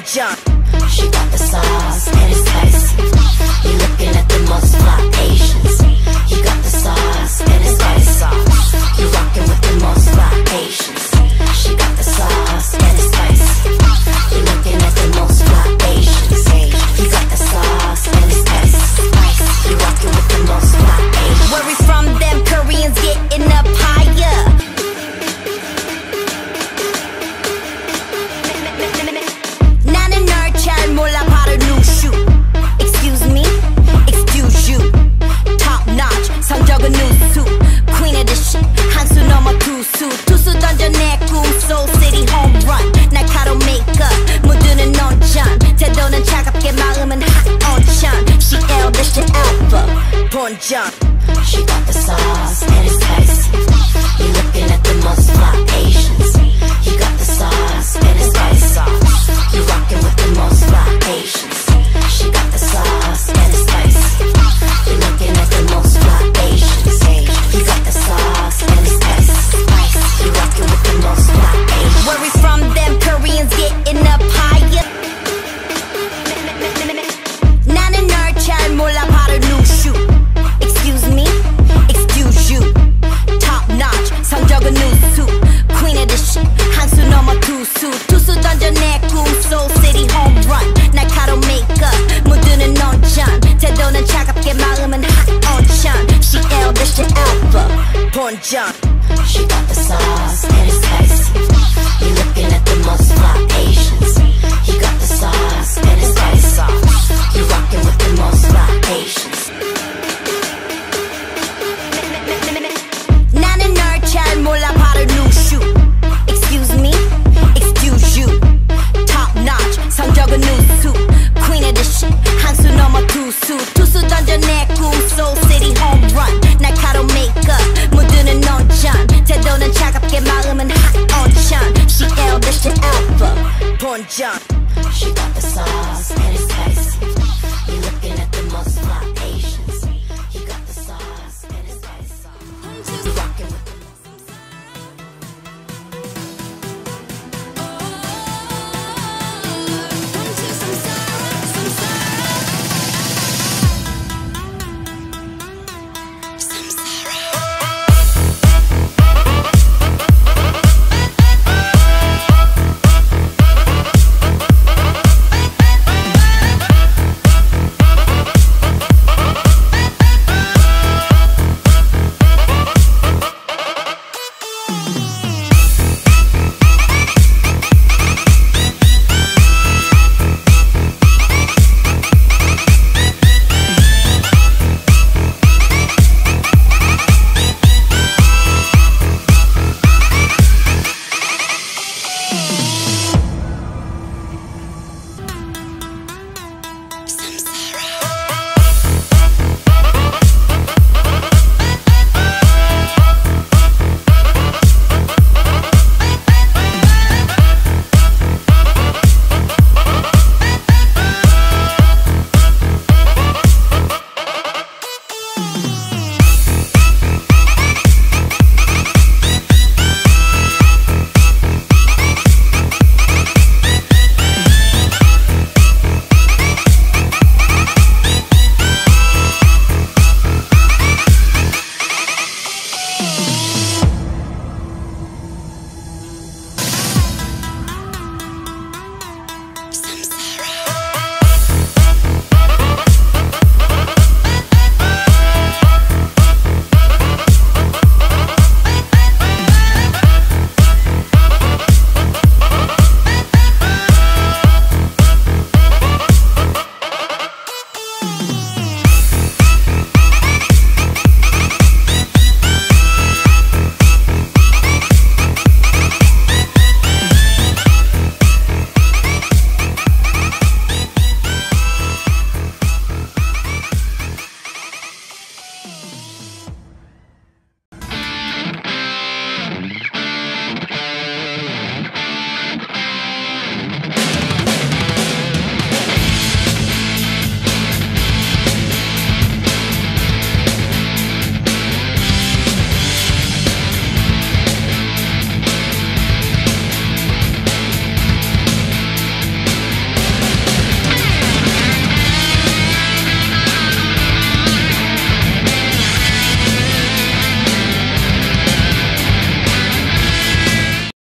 본전. She got the sauce and it's spicy. You're looking at the most fly Asians. You got the sauce and it's spicy. You're rocking with the most fly Asians. She got the sauce and it's spicy. You're looking at the most fly Asians. You got the sauce and it's spicy. You're rocking with the most fly Asians. Where we from, them Koreans getting up higher. 나는 널 잘 몰라 바로 new shoe. Excuse me, excuse you. Top notch, 성적은 누수. Queen of the shit, 한 수 넘어 투수. 투수 던져 내 꿈, Soul City home run. 날카로운 makeup, 무드는 논전. 태도는 차갑게 마음은 hot on 천. She L, the shit alpha, 본전. She got the sauce and it's spicy. You're looking at the most fly Asians. You got the sauce and it's spicy. You're rocking with the most fly Asians. She got the sauce and it's spicy. You're looking at the most fly Asians. You got the sauce and it's spicy. You're rocking with the most fly Asians. Where we from, them Koreans getting up higher. 나는 널 잘 몰라 바로 new shoe. Excuse me, excuse you. Top notch, 성적은 누수. Queen of the shit, 한 수 넘어 투수. 투수 던져 내 꿈, Soul City home run. 날카로운 makeup, 무드는 논전. 태도는 차갑게 마음은 hot on 천. She L, the shit alpha, 본전. She got the sauce and it's